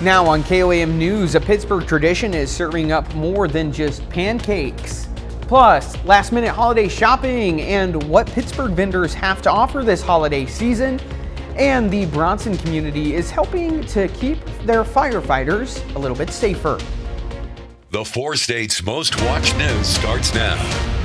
Now on KOAM News, a Pittsburgh tradition is serving up more than just pancakes. Plus, last-minute holiday shopping and what Pittsburgh vendors have to offer this holiday season. And the Bronson community is helping to keep their firefighters a little bit safer. The four states' most watched news starts now.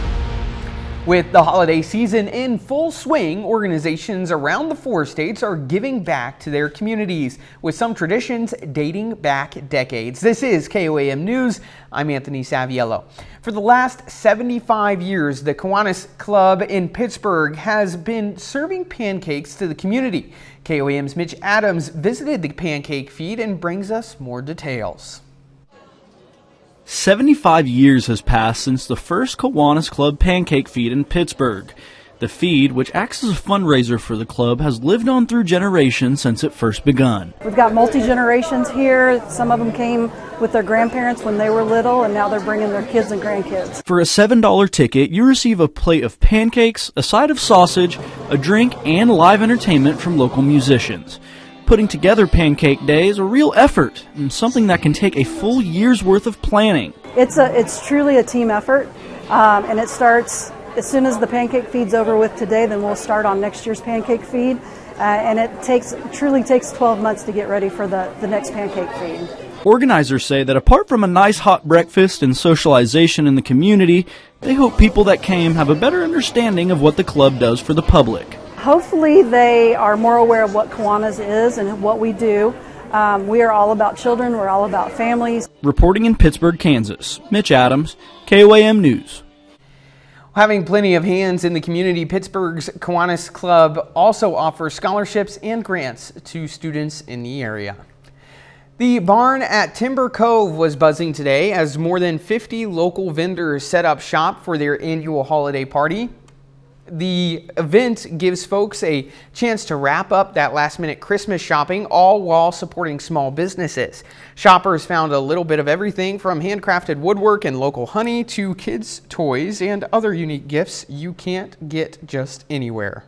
With the holiday season in full swing, organizations around the four states are giving back to their communities, with some traditions dating back decades. This is KOAM News. I'm Anthony Saviello. For the last 75 years, the Kiwanis Club in Pittsburgh has been serving pancakes to the community. KOAM's Mitch Adams visited the pancake feed and brings us more details. 75 years has passed since the first Kiwanis Club pancake feed in Pittsburgh. The feed, which acts as a fundraiser for the club, has lived on through generations since it first begun. We've got multi-generations here. Some of them came with their grandparents when they were little, and now they're bringing their kids and grandkids. For a $7 ticket, you receive a plate of pancakes, a side of sausage, a drink, and live entertainment from local musicians. Putting together Pancake Day is a real effort and something that can take a full year's worth of planning. It's truly a team effort, and it starts as soon as the pancake feed's over with today. Then we'll start on next year's pancake feed, and it truly takes 12 months to get ready for the next pancake feed. Organizers say that apart from a nice hot breakfast and socialization in the community, they hope people that came have a better understanding of what the club does for the public. Hopefully they are more aware of what Kiwanis is and what we do. We are all about children. We're all about families. Reporting in Pittsburgh, Kansas, Mitch Adams, KOAM News. Having plenty of hands in the community, Pittsburgh's Kiwanis Club also offers scholarships and grants to students in the area. The barn at Timber Cove was buzzing today as more than 50 local vendors set up shop for their annual holiday party. The event gives folks a chance to wrap up that last-minute Christmas shopping, all while supporting small businesses. Shoppers found a little bit of everything from handcrafted woodwork and local honey to kids' toys and other unique gifts you can't get just anywhere.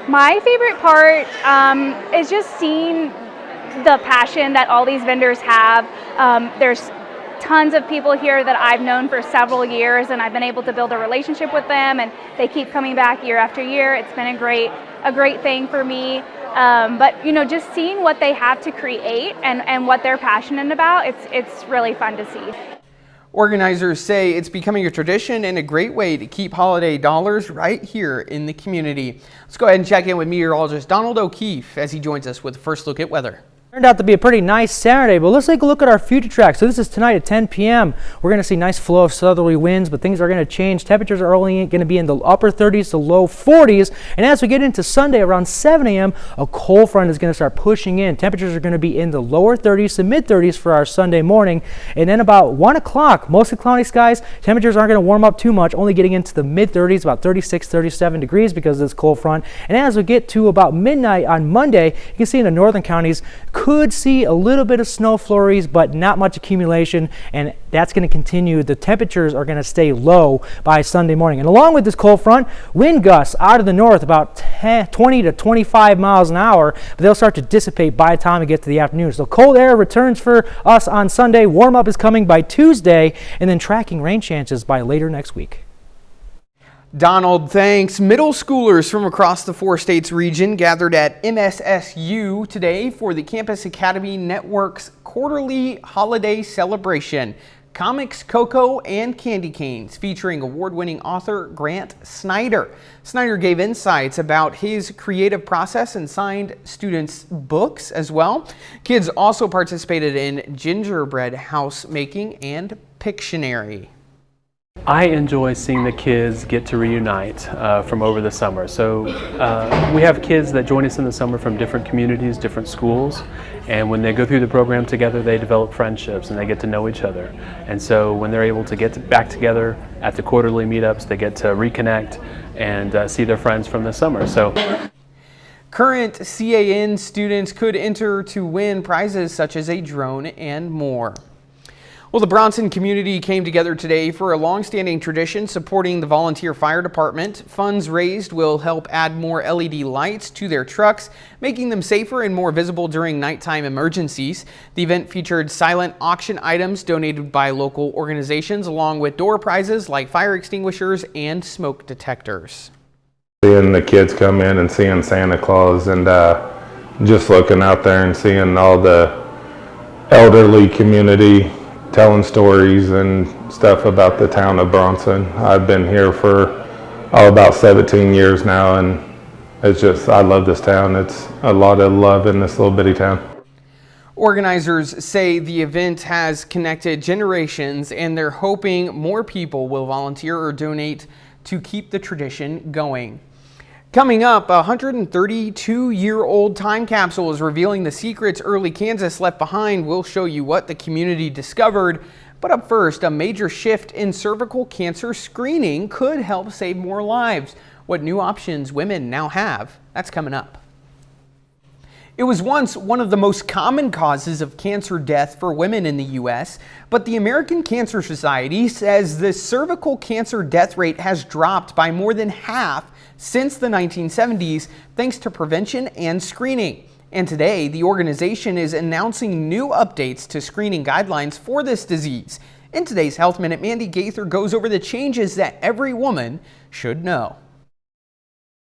My favorite part is just seeing the passion that all these vendors have. There's tons of people here that I've known for several years, and I've been able to build a relationship with them, and they keep coming back year after year. It's been a great thing for me. But just seeing what they have to create and what they're passionate about, it's really fun to see. Organizers say it's becoming a tradition and a great way to keep holiday dollars right here in the community. Let's go ahead and check in with meteorologist Donald O'Keefe as he joins us with a first look at weather. Turned out to be a pretty nice Saturday, but let's take a look at our future track. So this is tonight at 10 p.m. We're going to see nice flow of southerly winds, but things are going to change. Temperatures are only going to be in the upper 30s to low 40s. And as we get into Sunday around 7 a.m., a cold front is going to start pushing in. Temperatures are going to be in the lower 30s to mid 30s for our Sunday morning. And then about 1 o'clock, mostly cloudy skies. Temperatures aren't going to warm up too much, only getting into the mid 30s, about 36, 37 degrees because of this cold front. And as we get to about midnight on Monday, you can see in the northern counties, could see a little bit of snow flurries, but not much accumulation, and that's going to continue. The temperatures are going to stay low by Sunday morning. And along with this cold front, wind gusts out of the north about 20 to 25 miles an hour, but they'll start to dissipate by the time we get to the afternoon. So cold air returns for us on Sunday. Warm up is coming by Tuesday, and then tracking rain chances by later next week. Donald, thanks. Middle schoolers from across the four states region gathered at MSSU today for the Campus Academy Network's quarterly holiday celebration. Comics, cocoa, and candy canes featuring award-winning author Grant Snyder. Snyder gave insights about his creative process and signed students' books as well. Kids also participated in gingerbread house making and Pictionary. I enjoy seeing the kids get to reunite from over the summer. So we have kids that join us in the summer from different communities, different schools, and when they go through the program together, they develop friendships and they get to know each other. And so when they're able to get back together at the quarterly meetups, they get to reconnect and see their friends from the summer. So current CAN students could enter to win prizes such as a drone and more. Well, the Bronson community came together today for a long-standing tradition supporting the volunteer fire department. Funds raised will help add more LED lights to their trucks, making them safer and more visible during nighttime emergencies. The event featured silent auction items donated by local organizations, along with door prizes like fire extinguishers and smoke detectors. Seeing the kids come in and seeing Santa Claus and just looking out there and seeing all the elderly community telling stories and stuff about the town of Bronson. I've been here for about 17 years now, and it's just, I love this town. It's a lot of love in this little bitty town. Organizers say the event has connected generations, and they're hoping more people will volunteer or donate to keep the tradition going. Coming up, a 132-year-old time capsule is revealing the secrets early Kansas left behind. We'll show you what the community discovered. But up first, a major shift in cervical cancer screening could help save more lives. What new options women now have, that's coming up. It was once one of the most common causes of cancer death for women in the U.S., but the American Cancer Society says the cervical cancer death rate has dropped by more than half since the 1970s, thanks to prevention and screening. And today, the organization is announcing new updates to screening guidelines for this disease. In today's Health Minute, Mandy Gaither goes over the changes that every woman should know.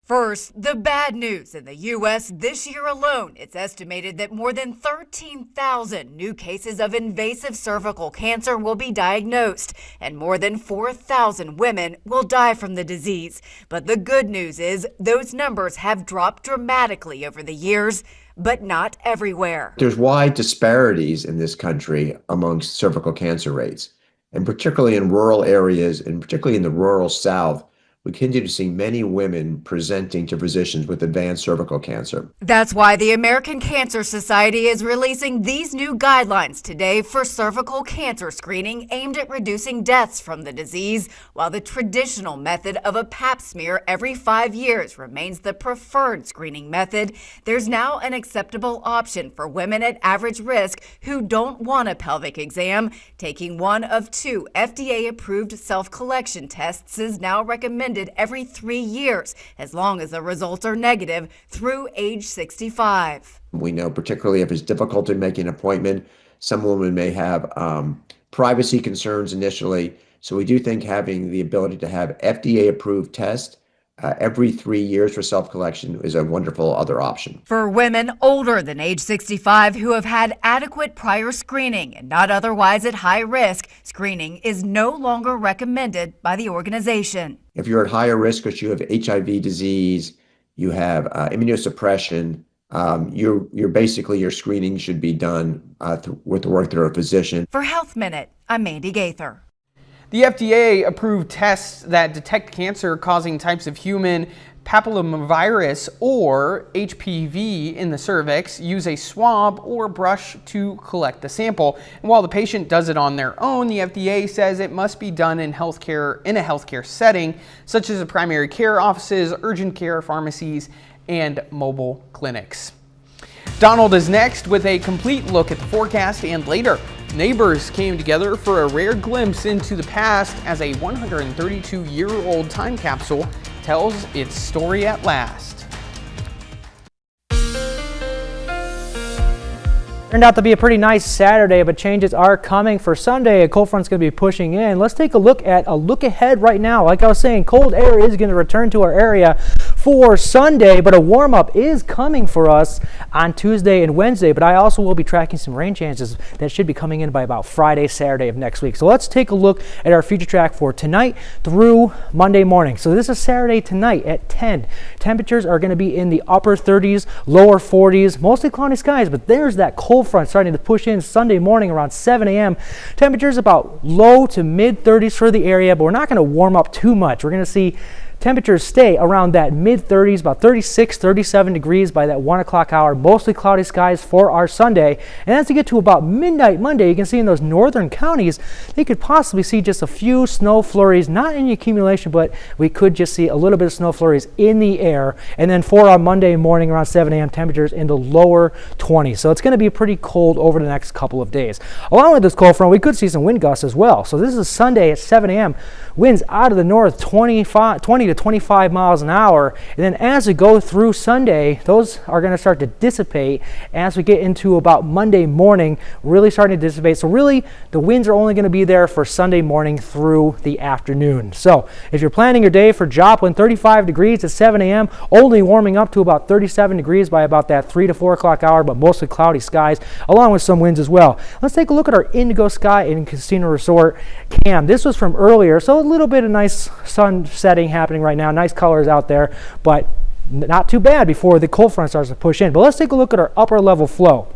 First, the bad news. In the U.S. this year alone, it's estimated that more than 13,000 new cases of invasive cervical cancer will be diagnosed, and more than 4,000 women will die from the disease. But the good news is those numbers have dropped dramatically over the years, but not everywhere. There's wide disparities in this country amongst cervical cancer rates, and particularly in rural areas, and particularly in the rural South, we continue to see many women presenting to physicians with advanced cervical cancer. That's why the American Cancer Society is releasing these new guidelines today for cervical cancer screening aimed at reducing deaths from the disease. While the traditional method of a pap smear every 5 years remains the preferred screening method, there's now an acceptable option for women at average risk who don't want a pelvic exam. Taking one of 2 FDA-approved self-collection tests is now recommended every 3 years, as long as the results are negative through age 65. We know, particularly if it's difficult in making an appointment, some women may have privacy concerns initially. So we do think having the ability to have FDA-approved tests every 3 years for self-collection is a wonderful other option. For women older than age 65 who have had adequate prior screening and not otherwise at high risk, screening is no longer recommended by the organization. If you're at higher risk because you have HIV disease, you have immunosuppression, your screening should be done with the work through a physician. For Health Minute, I'm Mandy Gaither. The FDA approved tests that detect cancer-causing types of human papillomavirus or HPV in the cervix, use a swab or brush to collect the sample. And while the patient does it on their own, the FDA says it must be done in a healthcare setting, such as primary care offices, urgent care pharmacies, and mobile clinics. Donald is next with a complete look at the forecast, and later, neighbors came together for a rare glimpse into the past as a 132-year-old time capsule tells its story at last. Turned out to be a pretty nice Saturday, but changes are coming for Sunday. A cold front's going to be pushing in. Let's take a look at a look ahead right now. Like I was saying, cold air is going to return to our area for Sunday, but a warm-up is coming for us on Tuesday and Wednesday. But I also will be tracking some rain chances that should be coming in by about Friday, Saturday of next week. So let's take a look at our future track for tonight through Monday morning. So this is Saturday tonight at 10. Temperatures are going to be in the upper 30s, lower 40s, mostly cloudy skies, but there's that cold front starting to push in Sunday morning around 7 a.m. Temperatures about low to mid 30s for the area, but we're not going to warm up too much. We're going to see temperatures stay around that mid-30s, about 36, 37 degrees by that 1 o'clock hour. Mostly cloudy skies for our Sunday. And as we get to about midnight Monday, you can see in those northern counties, they could possibly see just a few snow flurries, not any accumulation, but we could just see a little bit of snow flurries in the air. And then for our Monday morning around 7 a.m. temperatures in the lower 20s. So it's going to be pretty cold over the next couple of days. Along with this cold front, we could see some wind gusts as well. So this is Sunday at 7 a.m. Winds out of the north 20 to 25 miles an hour. And then as we go through Sunday, those are going to start to dissipate as we get into about Monday morning, really starting to dissipate. So really the winds are only going to be there for Sunday morning through the afternoon. So if you're planning your day for Joplin, 35 degrees at 7 a.m., only warming up to about 37 degrees by about that 3 to 4 o'clock hour, but mostly cloudy skies along with some winds as well. Let's take a look at our Indigo Sky and Casino Resort cam. This was from earlier, so a little bit of nice sun setting happening right now. Nice colors out there, but not too bad before the cold front starts to push in. But let's take a look at our upper level flow.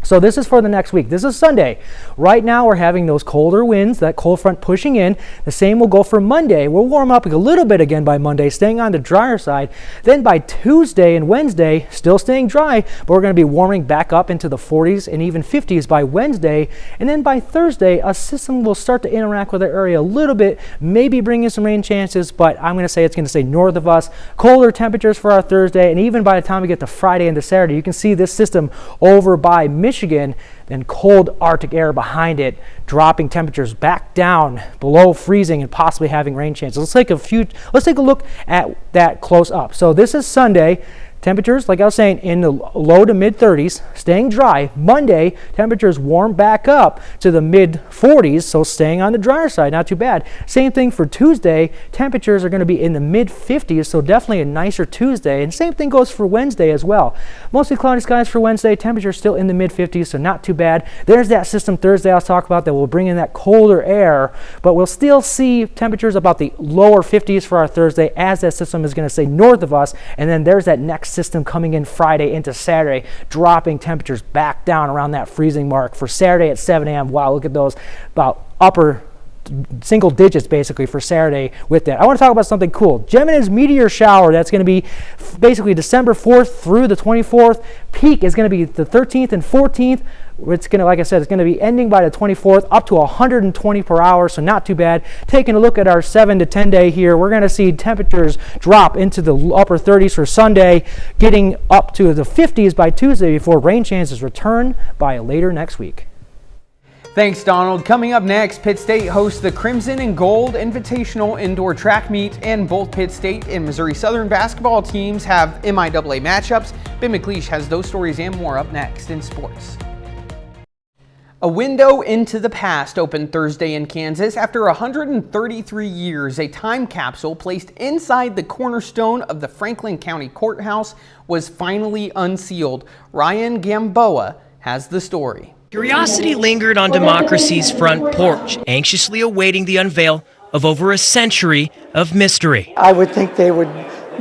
So this is for the next week. This is Sunday. Right now we're having those colder winds, that cold front pushing in. The same will go for Monday. We'll warm up a little bit again by Monday, staying on the drier side. Then by Tuesday and Wednesday, still staying dry, but we're going to be warming back up into the 40s and even 50s by Wednesday. And then by Thursday, a system will start to interact with our area a little bit, maybe bringing some rain chances, but I'm going to say it's going to stay north of us. Colder temperatures for our Thursday, and even by the time we get to Friday into Saturday, you can see this system over by Michigan, then cold Arctic air behind it, dropping temperatures back down below freezing and possibly having rain chances. Let's take a look at that close up. So this is Sunday. Temperatures, like I was saying, in the low to mid 30s, staying dry. Monday, temperatures warm back up to the mid 40s, so staying on the drier side, not too bad. Same thing for Tuesday. Temperatures are going to be in the mid 50s, so definitely a nicer Tuesday. And same thing goes for Wednesday as well. Mostly cloudy skies for Wednesday. Temperatures still in the mid 50s, so not too bad. There's that system Thursday I was talking about that will bring in that colder air, but we'll still see temperatures about the lower 50s for our Thursday as that system is going to stay north of us. And then there's that next system coming in Friday into Saturday, dropping temperatures back down around that freezing mark for Saturday at 7 a.m. Wow, look at those, about upper single digits basically for Saturday with that. I want to talk about something cool. Gemini's meteor shower, that's going to be basically December 4th through the 24th. Peak is going to be the 13th and 14th. It's going to, like I said, it's going to be ending by the 24th, up to 120 per hour, so not too bad. Taking a look at our 7 to 10 day here, we're going to see temperatures drop into the upper 30s for Sunday, getting up to the 50s by Tuesday before rain chances return by later next week. Thanks, Donald. Coming up next, Pitt State hosts the Crimson and Gold Invitational Indoor Track Meet, and both Pitt State and Missouri Southern basketball teams have MIAA matchups. Ben McLeish has those stories and more up next in sports. A window into the past opened Thursday in Kansas. After 133 years, a time capsule placed inside the cornerstone of the Franklin County Courthouse was finally unsealed. Ryan Gamboa has the story. Curiosity lingered on democracy's front porch, anxiously awaiting the unveil of over a century of mystery. I would think they would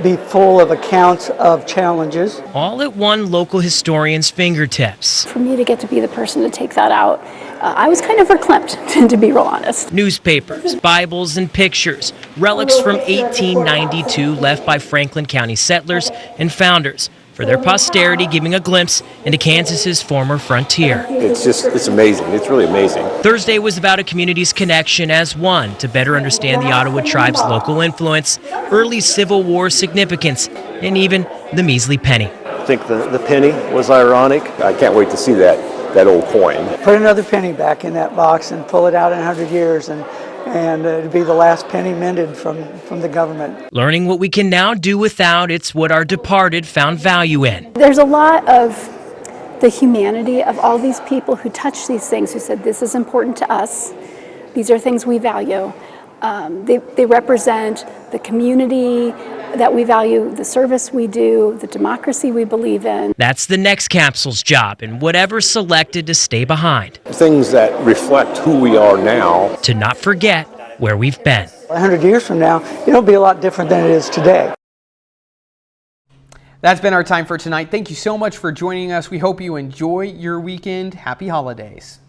be full of accounts of challenges. All at one local historian's fingertips. For me to get to be the person to take that out, I was kind of verklempt, to be real honest. Newspapers, Bibles, and pictures, relics from 1892 left by Franklin County settlers and founders, for their posterity, giving a glimpse into Kansas's former frontier. It's amazing. It's really amazing. Thursday was about a community's connection as one to better understand the Ottawa tribe's local influence, early Civil War significance, and even the measly penny. I think the penny was ironic. I can't wait to see that old coin. Put another penny back in that box and pull it out in 100 years, and it'd be the last penny minted from the government. Learning what we can now do without, it's what our departed found value in. There's a lot of the humanity of all these people who touched these things, who said, this is important to us. These are things we value. They represent the community that we value, the service we do, the democracy we believe in. That's the next capsule's job, and whatever's selected to stay behind. Things that reflect who we are now. To not forget where we've been. 100 years from now, it'll be a lot different than it is today. That's been our time for tonight. Thank you so much for joining us. We hope you enjoy your weekend. Happy holidays.